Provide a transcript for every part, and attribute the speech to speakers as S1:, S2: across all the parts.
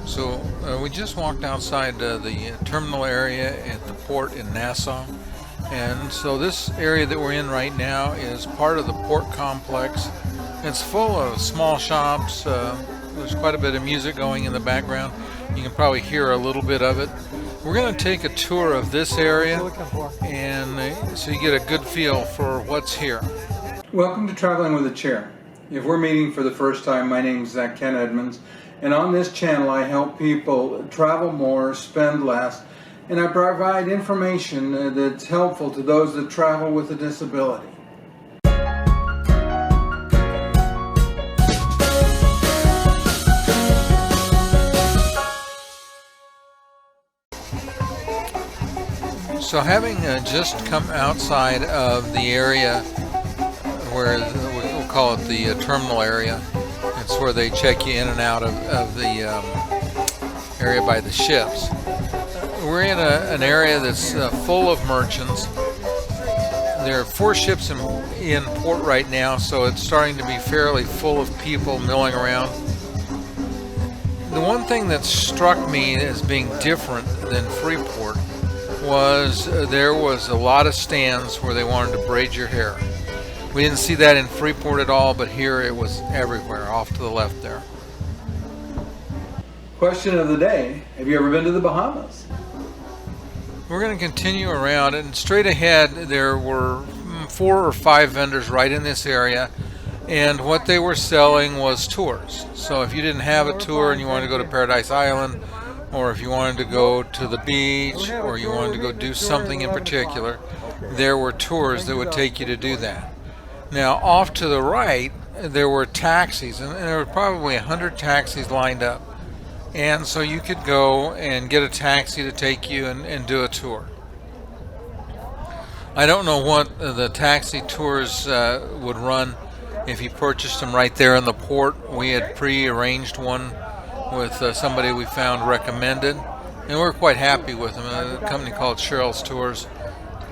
S1: So we just walked outside the terminal area at the port in Nassau. And so this area that we're in right now is part of the port complex. It's full of small shops. There's quite a bit of music going in the background. You can probably hear a little bit of it. We're going to take a tour of this area, and so you get a good feel for what's here. Welcome to Traveling with a Chair. If we're meeting for the first time, my name is Ken Edmonds, and on this channel I help people travel more, spend less, and I provide information that's helpful to those that travel with a disability. So having just come outside of the area where we'll call it the terminal area, it's where they check you in and out of the area by the ships. We're in an area that's full of merchants. There are 4 ships in port right now, so it's starting to be fairly full of people milling around. The one thing that struck me as being different than Freeport was there was a lot of stands where they wanted to braid your hair. We didn't see that in Freeport at all, but here it was everywhere, off to the left there. Question of the day: have you ever been to the Bahamas? We're going to continue around, and straight ahead there were 4 or 5 vendors right in this area, and what they were selling was tours. So if you didn't have a tour and you wanted to go to Paradise Island, or if you wanted to go to the beach, or you wanted to go do something in particular, there were tours that would take you to do that. Now off to the right there were taxis, and there were probably 100 taxis lined up, and so you could go and get a taxi to take you and do a tour. I don't know what the taxi tours would run if you purchased them right there in the port. We had pre-arranged one with somebody we found recommended, and we're quite happy with them. A company called Cheryl's Tours,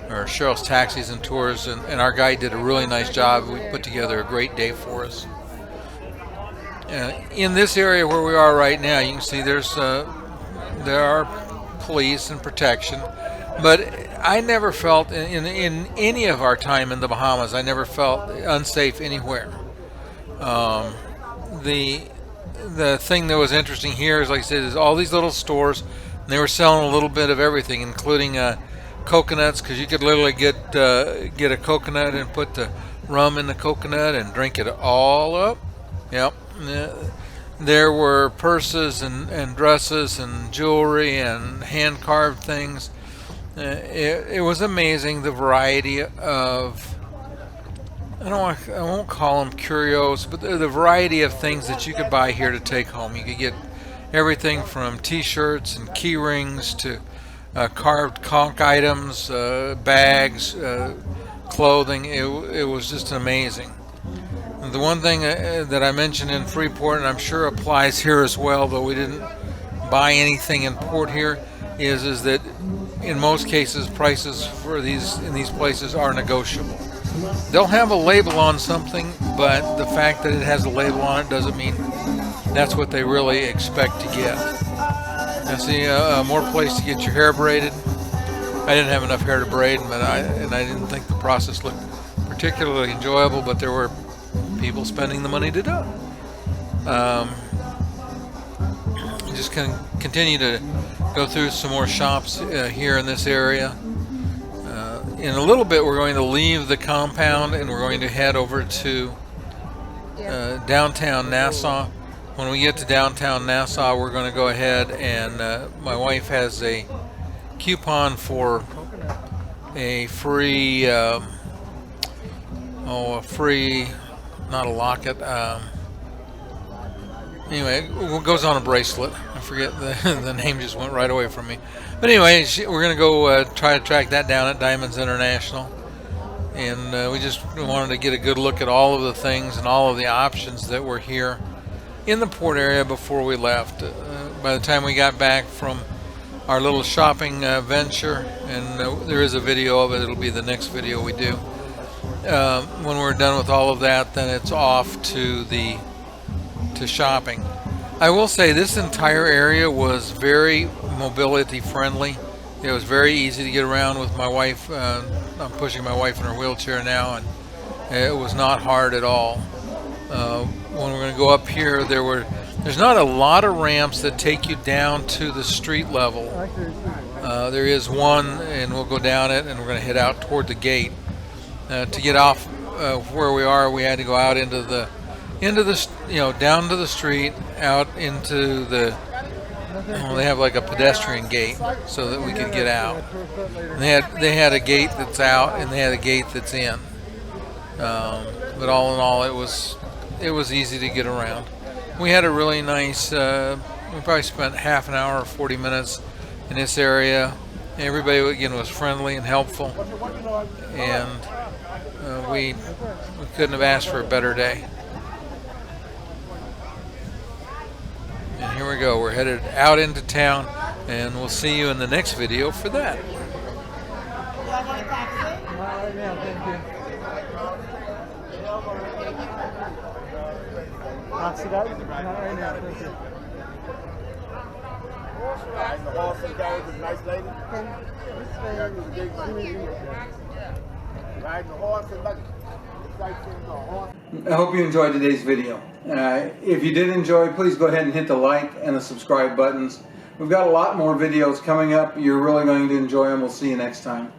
S1: or Cheryl's Taxis and Tours, and our guy did a really nice job. We put together a great day for us. In this area where we are right now, you can see there are police and protection, but I never felt in any of our time in the Bahamas, I never felt unsafe anywhere. The thing that was interesting here is, like I said, is all these little stores, and they were selling a little bit of everything, including coconuts, because you could literally get a coconut and put the rum in the coconut and drink it all up. Yep. There were purses and dresses and jewelry and hand carved things. It was amazing, the variety of, I won't call them curios, but the variety of things that you could buy here to take home. You could get everything from t-shirts and key rings to carved conch items, bags, clothing. It was just amazing. The one thing that I mentioned in Freeport, and I'm sure applies here as well, though we didn't buy anything in port here, is that in most cases prices for in these places are negotiable. They'll have a label on something, but the fact that it has a label on it doesn't mean that's what they really expect to get. I see more place to get your hair braided. I didn't have enough hair to braid, but I didn't think the process looked particularly enjoyable, but there were people spending the money to do it. Just continue to go through some more shops here in this area. In a little bit we're going to leave the compound and we're going to head over to downtown Nassau. When we get to downtown Nassau, we're going to go ahead and my wife has a coupon for a free, not a locket, anyway, it goes on a bracelet. I forget, the name just went right away from me. But anyway, we're going to go try to track that down at Diamonds International. And we just wanted to get a good look at all of the things and all of the options that were here in the port area before we left. By the time we got back from our little shopping venture, and there is a video of it, it'll be the next video we do. When we're done with all of that, then it's off to shopping. I will say this entire area was very mobility friendly. It was very easy to get around with my wife. I'm pushing my wife in her wheelchair now, and it was not hard at all. When we're going to go up here, there's not a lot of ramps that take you down to the street level. There is one, and we'll go down it, and we're going to head out toward the gate. To get off where we are, we had to go out into the down to the street, out into the. Well, they have like a pedestrian gate so that we could get out. And they had a gate that's out, and they had a gate that's in. But all in all, it was easy to get around. We had a really nice. We probably spent half an hour or 40 minutes in this area. Everybody again was friendly and helpful, and we couldn't have asked for a better day. And here we go. We're headed out into town, and we'll see you in the next video for that. I hope you enjoyed today's video. If you did enjoy, please go ahead and hit the like and the subscribe buttons. We've got a lot more videos coming up. You're really going to enjoy them. We'll see you next time.